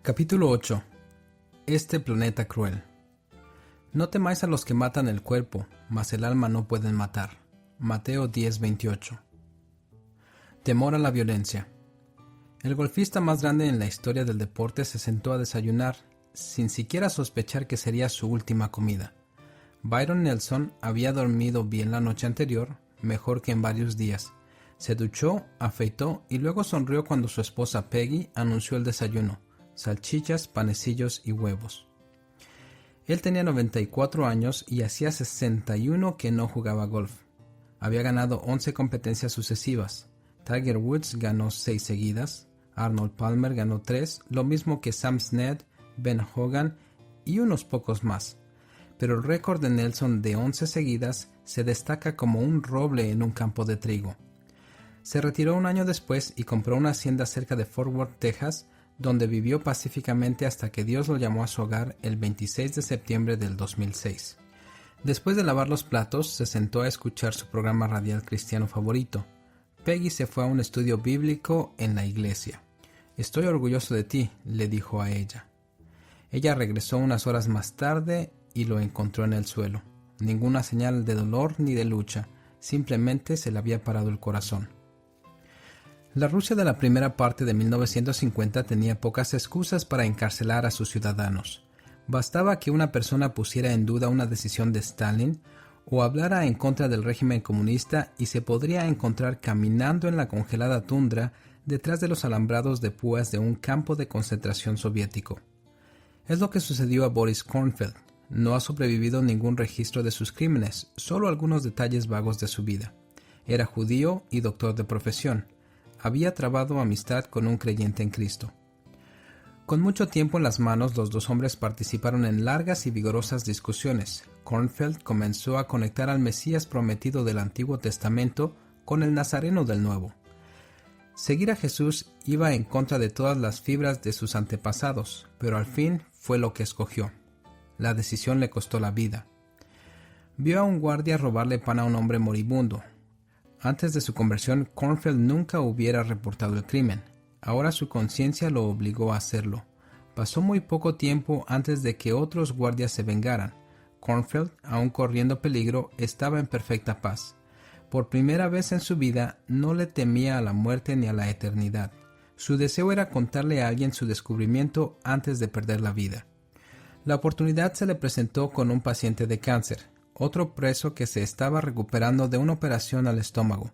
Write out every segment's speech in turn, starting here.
Capítulo 8. Este planeta cruel. No temáis a los que matan el cuerpo, mas el alma no pueden matar. Mateo 10:28. Temor a la violencia. El golfista más grande en la historia del deporte se sentó a desayunar, sin siquiera sospechar que sería su última comida. Byron Nelson había dormido bien la noche anterior, mejor que en varios días. Se duchó, afeitó y luego sonrió cuando su esposa Peggy anunció el desayuno: salchichas, panecillos y huevos. Él tenía 94 años y hacía 61 que no jugaba golf. Había ganado 11 competencias sucesivas. Tiger Woods ganó 6 seguidas, Arnold Palmer ganó 3, lo mismo que Sam Snead, Ben Hogan y unos pocos más. Pero el récord de Nelson de 11 seguidas se destaca como un roble en un campo de trigo. Se retiró un año después y compró una hacienda cerca de Fort Worth, Texas, donde vivió pacíficamente hasta que Dios lo llamó a su hogar el 26 de septiembre del 2006. Después de lavar los platos, se sentó a escuchar su programa radial cristiano favorito. Peggy se fue a un estudio bíblico en la iglesia. «Estoy orgulloso de ti», le dijo a ella. Ella regresó unas horas más tarde y lo encontró en el suelo. Ninguna señal de dolor ni de lucha, simplemente se le había parado el corazón. La Rusia de la primera parte de 1950 tenía pocas excusas para encarcelar a sus ciudadanos. Bastaba que una persona pusiera en duda una decisión de Stalin o hablara en contra del régimen comunista y se podría encontrar caminando en la congelada tundra detrás de los alambrados de púas de un campo de concentración soviético. Es lo que sucedió a Boris Kornfeld. No ha sobrevivido ningún registro de sus crímenes, solo algunos detalles vagos de su vida. Era judío y doctor de profesión. Había trabado amistad con un creyente en Cristo. Con mucho tiempo en las manos, los dos hombres participaron en largas y vigorosas discusiones. Kornfeld comenzó a conectar al Mesías prometido del Antiguo Testamento con el Nazareno del Nuevo. Seguir a Jesús iba en contra de todas las fibras de sus antepasados, pero al fin fue lo que escogió. La decisión le costó la vida. Vio a un guardia robarle pan a un hombre moribundo. Antes de su conversión, Kornfeld nunca hubiera reportado el crimen. Ahora su conciencia lo obligó a hacerlo. Pasó muy poco tiempo antes de que otros guardias se vengaran. Kornfeld, aun corriendo peligro, estaba en perfecta paz. Por primera vez en su vida, no le temía a la muerte ni a la eternidad. Su deseo era contarle a alguien su descubrimiento antes de perder la vida. La oportunidad se le presentó con un paciente de cáncer, otro preso que se estaba recuperando de una operación al estómago.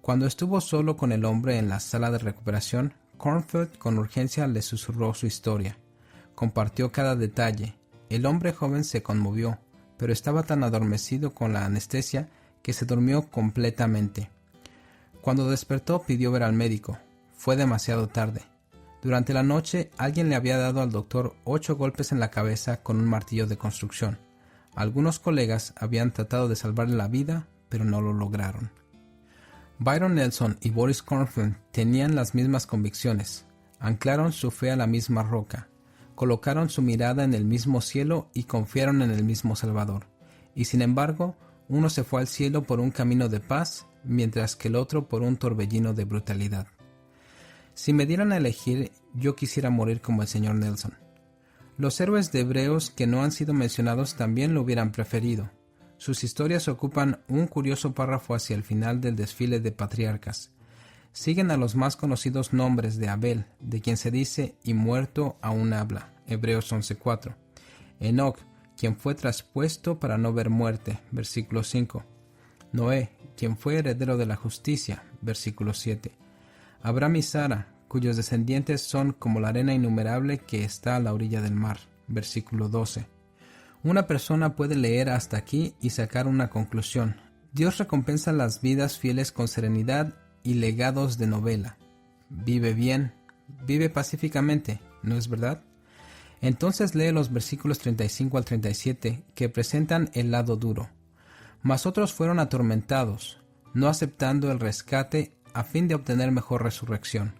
Cuando estuvo solo con el hombre en la sala de recuperación, Kornfeld con urgencia le susurró su historia. Compartió cada detalle. El hombre joven se conmovió, pero estaba tan adormecido con la anestesia que se durmió completamente. Cuando despertó pidió ver al médico. Fue demasiado tarde. Durante la noche alguien le había dado al doctor 8 golpes en la cabeza con un martillo de construcción. Algunos colegas habían tratado de salvarle la vida, pero no lo lograron. Byron Nelson y Boris Kornfeld tenían las mismas convicciones. Anclaron su fe a la misma roca. Colocaron su mirada en el mismo cielo y confiaron en el mismo Salvador. Y sin embargo, uno se fue al cielo por un camino de paz, mientras que el otro por un torbellino de brutalidad. Si me dieran a elegir, yo quisiera morir como el señor Nelson. Los héroes de Hebreos que no han sido mencionados también lo hubieran preferido. Sus historias ocupan un curioso párrafo hacia el final del desfile de patriarcas. Siguen a los más conocidos nombres de Abel, de quien se dice «y muerto aún habla», Hebreos 11:4. Enoc, quien fue traspuesto para no ver muerte, versículo 5. Noé, quien fue heredero de la justicia, versículo 7. Abraham y Sara, cuyos descendientes son como la arena innumerable que está a la orilla del mar, versículo 12. Una persona puede leer hasta aquí y sacar una conclusión. Dios recompensa las vidas fieles con serenidad y legados de novela. Vive bien, vive pacíficamente, ¿no es verdad? Entonces lee los versículos 35 al 37 que presentan el lado duro. Mas otros fueron atormentados, no aceptando el rescate a fin de obtener mejor resurrección.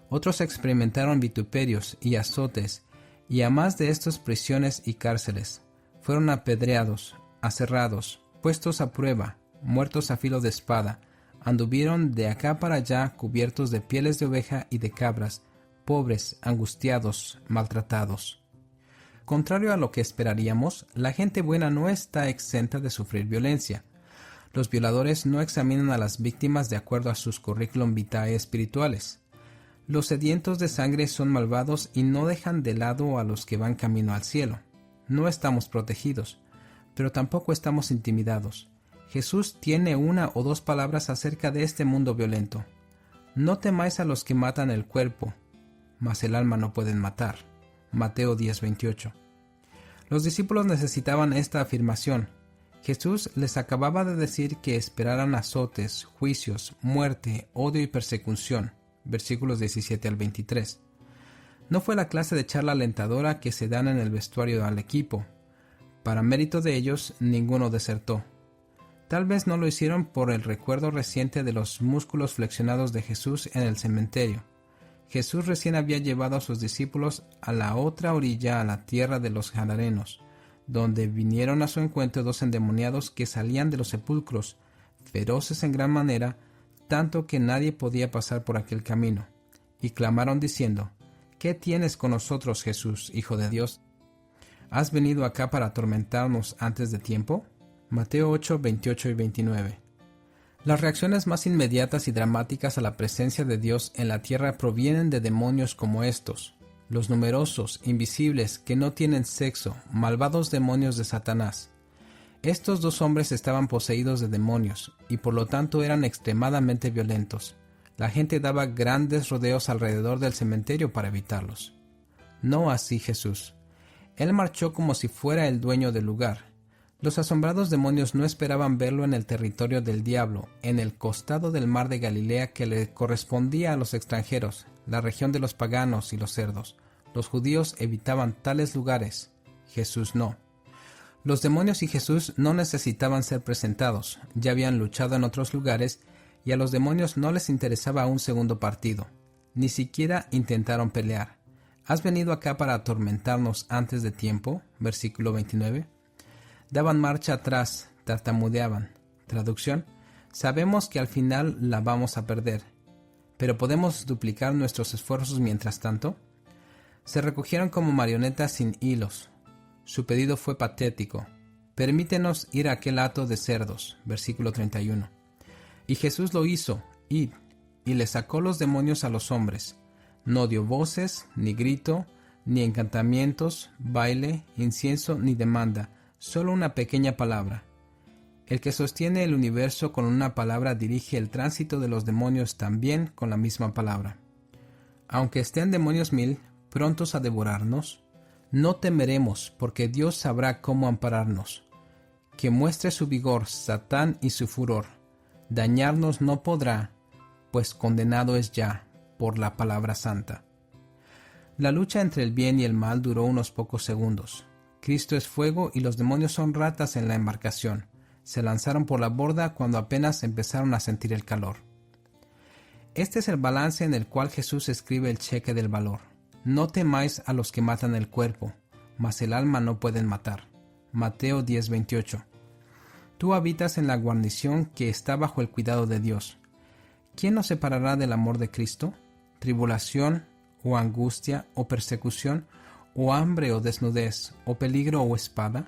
Otros experimentaron vituperios y azotes, y a más de estos prisiones y cárceles. Fueron apedreados, aserrados, puestos a prueba, muertos a filo de espada. Anduvieron de acá para allá cubiertos de pieles de oveja y de cabras, pobres, angustiados, maltratados. Contrario a lo que esperaríamos, la gente buena no está exenta de sufrir violencia. Los violadores no examinan a las víctimas de acuerdo a sus currículum vitae espirituales. Los sedientos de sangre son malvados y no dejan de lado a los que van camino al cielo. No estamos protegidos, pero tampoco estamos intimidados. Jesús tiene una o dos palabras acerca de este mundo violento. No temáis a los que matan el cuerpo, mas el alma no pueden matar. Mateo 10:28. Los discípulos necesitaban esta afirmación. Jesús les acababa de decir que esperaran azotes, juicios, muerte, odio y persecución. Versículos 17 al 23. No fue la clase de charla alentadora que se dan en el vestuario al equipo. Para mérito de ellos, ninguno desertó. Tal vez no lo hicieron por el recuerdo reciente de los músculos flexionados de Jesús en el cementerio. Jesús recién había llevado a sus discípulos a la otra orilla, a la tierra de los Gadarenos, donde vinieron a su encuentro dos endemoniados que salían de los sepulcros, feroces en gran manera, tanto que nadie podía pasar por aquel camino, y clamaron diciendo: ¿Qué tienes con nosotros, Jesús, Hijo de Dios? ¿Has venido acá para atormentarnos antes de tiempo? Mateo 8, 28 y 29. Las reacciones más inmediatas y dramáticas a la presencia de Dios en la tierra provienen de demonios como estos, los numerosos, invisibles, que no tienen sexo, malvados demonios de Satanás. Estos dos hombres estaban poseídos de demonios, y por lo tanto eran extremadamente violentos. La gente daba grandes rodeos alrededor del cementerio para evitarlos. No así Jesús. Él marchó como si fuera el dueño del lugar. Los asombrados demonios no esperaban verlo en el territorio del diablo, en el costado del mar de Galilea que le correspondía a los extranjeros, la región de los paganos y los cerdos. Los judíos evitaban tales lugares. Jesús no. Los demonios y Jesús no necesitaban ser presentados, ya habían luchado en otros lugares y a los demonios no les interesaba un segundo partido. Ni siquiera intentaron pelear. ¿Has venido acá para atormentarnos antes de tiempo? Versículo 29. Daban marcha atrás, tartamudeaban. Traducción: sabemos que al final la vamos a perder, pero ¿podemos duplicar nuestros esfuerzos mientras tanto? Se recogieron como marionetas sin hilos. Su pedido fue patético: permítenos ir a aquel hato de cerdos. Versículo 31. Y Jesús lo hizo, id, y le sacó los demonios a los hombres. No dio voces, ni grito, ni encantamientos, baile, incienso, ni demanda, solo una pequeña palabra. El que sostiene el universo con una palabra dirige el tránsito de los demonios también con la misma palabra. Aunque estén demonios 1000, prontos a devorarnos, no temeremos, porque Dios sabrá cómo ampararnos. Que muestre su vigor Satán y su furor. Dañarnos no podrá, pues condenado es ya por la palabra santa. La lucha entre el bien y el mal duró unos pocos segundos. Cristo es fuego y los demonios son ratas en la embarcación. Se lanzaron por la borda cuando apenas empezaron a sentir el calor. Este es el balance en el cual Jesús escribe el cheque del valor. No temáis a los que matan el cuerpo, mas el alma no pueden matar. Mateo 10:28. Tú habitas en la guarnición que está bajo el cuidado de Dios. ¿Quién nos separará del amor de Cristo? ¿Tribulación, o angustia, o persecución, o hambre, o desnudez, o peligro, o espada?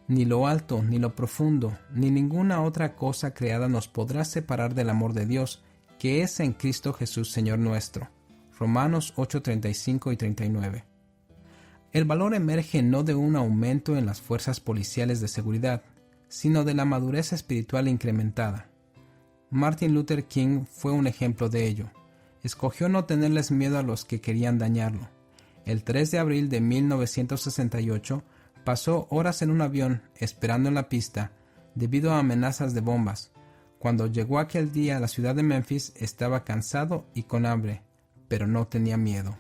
Ni lo alto, ni lo profundo, ni ninguna otra cosa creada nos podrá separar del amor de Dios, que es en Cristo Jesús Señor nuestro. Romanos 8:35 y 39. El valor emerge no de un aumento en las fuerzas policiales de seguridad, sino de la madurez espiritual incrementada. Martin Luther King fue un ejemplo de ello. Escogió no tenerles miedo a los que querían dañarlo. El 3 de abril de 1968 pasó horas en un avión esperando en la pista debido a amenazas de bombas. Cuando llegó aquel día a la ciudad de Memphis estaba cansado y con hambre, pero no tenía miedo.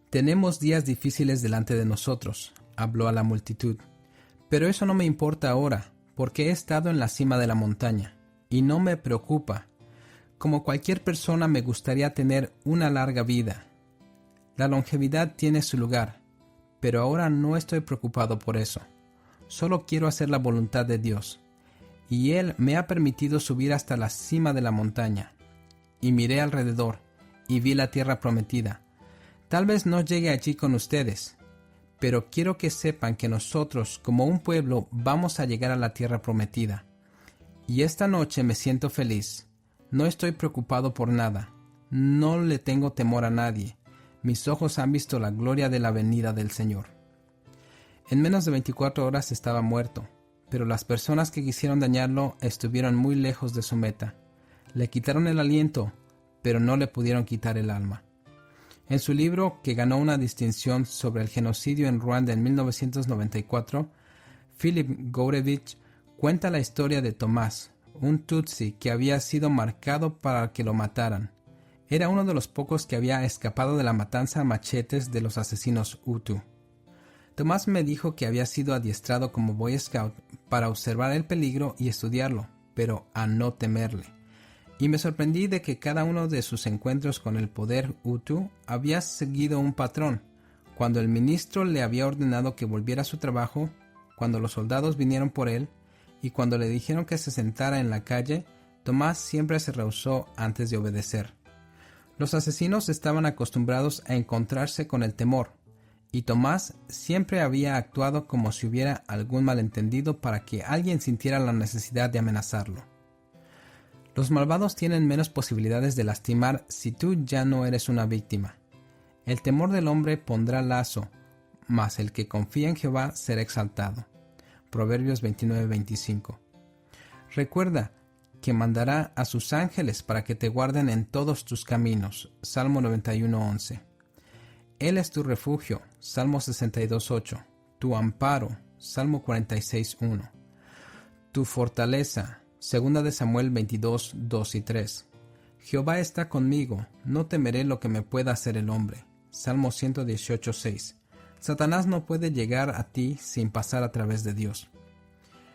Tenemos días difíciles delante de nosotros, habló a la multitud. Pero eso no me importa ahora, porque he estado en la cima de la montaña, y no me preocupa. Como cualquier persona me gustaría tener una larga vida. La longevidad tiene su lugar, pero ahora no estoy preocupado por eso. Solo quiero hacer la voluntad de Dios. Y Él me ha permitido subir hasta la cima de la montaña. Y miré alrededor, y vi la tierra prometida. Tal vez no llegue allí con ustedes, pero quiero que sepan que nosotros, como un pueblo, vamos a llegar a la tierra prometida. Y esta noche me siento feliz. No estoy preocupado por nada. No le tengo temor a nadie. Mis ojos han visto la gloria de la venida del Señor. En menos de 24 horas estaba muerto, pero las personas que quisieron dañarlo estuvieron muy lejos de su meta. Le quitaron el aliento, pero no le pudieron quitar el alma. En su libro, que ganó una distinción sobre el genocidio en Ruanda en 1994, Philip Gourevitch cuenta la historia de Tomás, un Tutsi que había sido marcado para que lo mataran. Era uno de los pocos que había escapado de la matanza a machetes de los asesinos Hutu. Tomás me dijo que había sido adiestrado como Boy Scout para observar el peligro y estudiarlo, pero a no temerle. Y me sorprendí de que cada uno de sus encuentros con el poder Hutu había seguido un patrón. Cuando el ministro le había ordenado que volviera a su trabajo, cuando los soldados vinieron por él, y cuando le dijeron que se sentara en la calle, Tomás siempre se rehusó antes de obedecer. Los asesinos estaban acostumbrados a encontrarse con el temor, y Tomás siempre había actuado como si hubiera algún malentendido para que alguien sintiera la necesidad de amenazarlo. Los malvados tienen menos posibilidades de lastimar si tú ya no eres una víctima. El temor del hombre pondrá lazo, mas el que confía en Jehová será exaltado. Proverbios 29:25. Recuerda que mandará a sus ángeles para que te guarden en todos tus caminos. Salmo 91:11. Él es tu refugio. Salmo 62:8. Tu amparo. Salmo 46:1. Tu fortaleza. Segunda de Samuel 22:2 y 3. Jehová está conmigo, no temeré lo que me pueda hacer el hombre. Salmo 118:6. Satanás no puede llegar a ti sin pasar a través de Dios.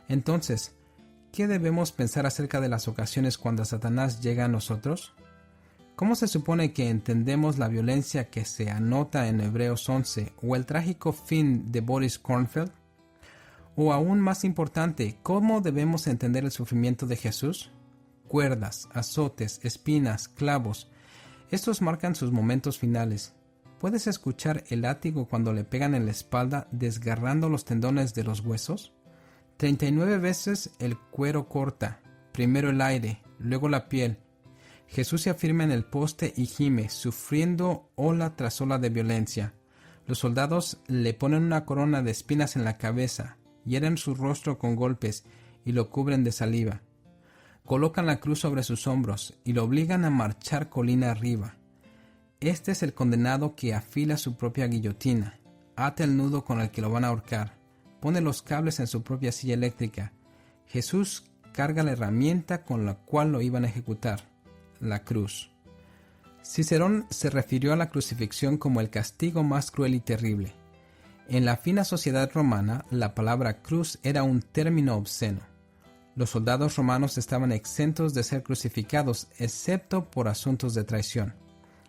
Entonces, ¿qué debemos pensar acerca de las ocasiones cuando Satanás llega a nosotros? ¿Cómo se supone que entendemos la violencia que se anota en Hebreos 11 o el trágico fin de Boris Kornfeld? O aún más importante, ¿cómo debemos entender el sufrimiento de Jesús? Cuerdas, azotes, espinas, clavos. Estos marcan sus momentos finales. ¿Puedes escuchar el látigo cuando le pegan en la espalda desgarrando los tendones de los huesos? 39 veces el cuero corta, primero el aire, luego la piel. Jesús se afirma en el poste y gime, sufriendo ola tras ola de violencia. Los soldados le ponen una corona de espinas en la cabeza, hieren su rostro con golpes y lo cubren de saliva. Colocan la cruz sobre sus hombros y lo obligan a marchar colina arriba. Este es el condenado que afila su propia guillotina, ata el nudo con el que lo van a ahorcar, pone los cables en su propia silla eléctrica. Jesús carga la herramienta con la cual lo iban a ejecutar, la cruz. Cicerón se refirió a la crucifixión como el castigo más cruel y terrible. En la fina sociedad romana, la palabra cruz era un término obsceno. Los soldados romanos estaban exentos de ser crucificados, excepto por asuntos de traición.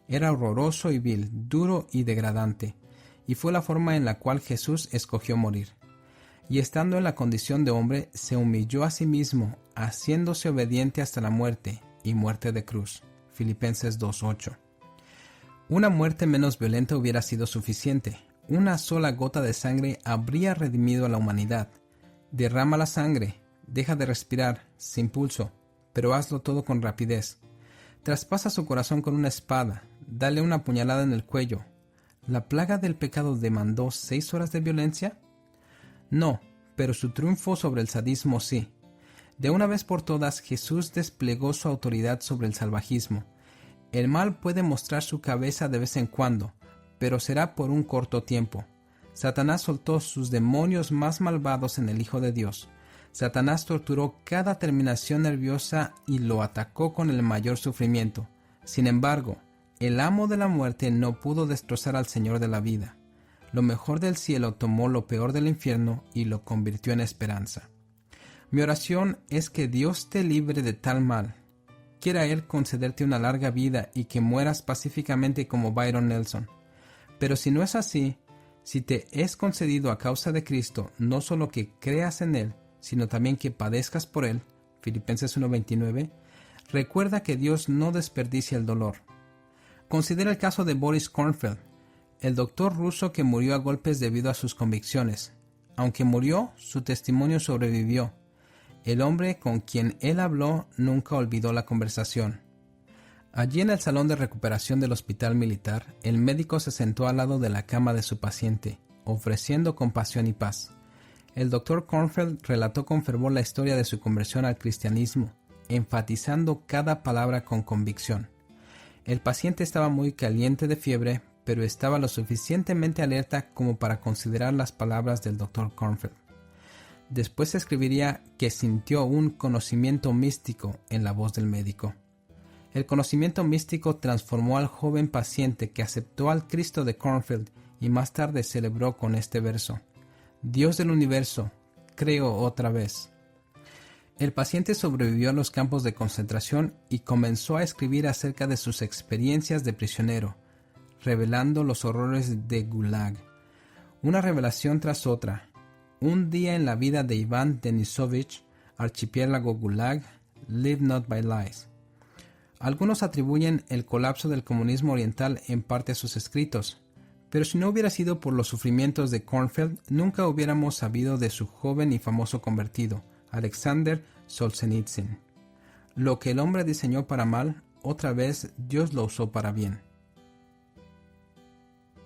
Era horroroso y vil, duro y degradante, y fue la forma en la cual Jesús escogió morir. Y estando en la condición de hombre, se humilló a sí mismo, haciéndose obediente hasta la muerte, y muerte de cruz. Filipenses 2:8. Una muerte menos violenta hubiera sido suficiente. Una sola gota de sangre habría redimido a la humanidad. Derrama la sangre, deja de respirar, sin pulso, pero hazlo todo con rapidez. Traspasa su corazón con una espada, dale una puñalada en el cuello. ¿La plaga del pecado demandó 6 horas de violencia? No, pero su triunfo sobre el sadismo sí. De una vez por todas, Jesús desplegó su autoridad sobre el salvajismo. El mal puede mostrar su cabeza de vez en cuando, pero será por un corto tiempo. Satanás soltó sus demonios más malvados en el Hijo de Dios. Satanás torturó cada terminación nerviosa y lo atacó con el mayor sufrimiento. Sin embargo, el amo de la muerte no pudo destrozar al Señor de la vida. Lo mejor del cielo tomó lo peor del infierno y lo convirtió en esperanza. Mi oración es que Dios te libre de tal mal. Quiera Él concederte una larga vida y que mueras pacíficamente como Byron Nelson. Pero si no es así, si te es concedido a causa de Cristo, no solo que creas en Él, sino también que padezcas por Él, Filipenses 1:29, recuerda que Dios no desperdicia el dolor. Considera el caso de Boris Kornfeld. el doctor ruso que murió a golpes debido a sus convicciones. Aunque murió, su testimonio sobrevivió. El hombre con quien él habló nunca olvidó la conversación. Allí en el salón de recuperación del hospital militar, el médico se sentó al lado de la cama de su paciente, ofreciendo compasión y paz. El doctor Kornfeld relató con fervor la historia de su conversión al cristianismo, enfatizando cada palabra con convicción. El paciente estaba muy caliente de fiebre, pero estaba lo suficientemente alerta como para considerar las palabras del doctor Kornfeld. Después escribiría que sintió un conocimiento místico en la voz del médico. El conocimiento místico transformó al joven paciente que aceptó al Cristo de Kornfeld y más tarde celebró con este verso: Dios del universo, creo otra vez. El paciente sobrevivió a los campos de concentración y comenzó a escribir acerca de sus experiencias de prisionero, revelando los horrores de Gulag. Una revelación tras otra. Un día en la vida de Iván Denisovich, archipiélago Gulag, Live Not by Lies. Algunos atribuyen el colapso del comunismo oriental en parte a sus escritos, pero si no hubiera sido por los sufrimientos de Kornfeld, nunca hubiéramos sabido de su joven y famoso convertido, Alexander Solzhenitsyn. Lo que el hombre diseñó para mal, otra vez Dios lo usó para bien.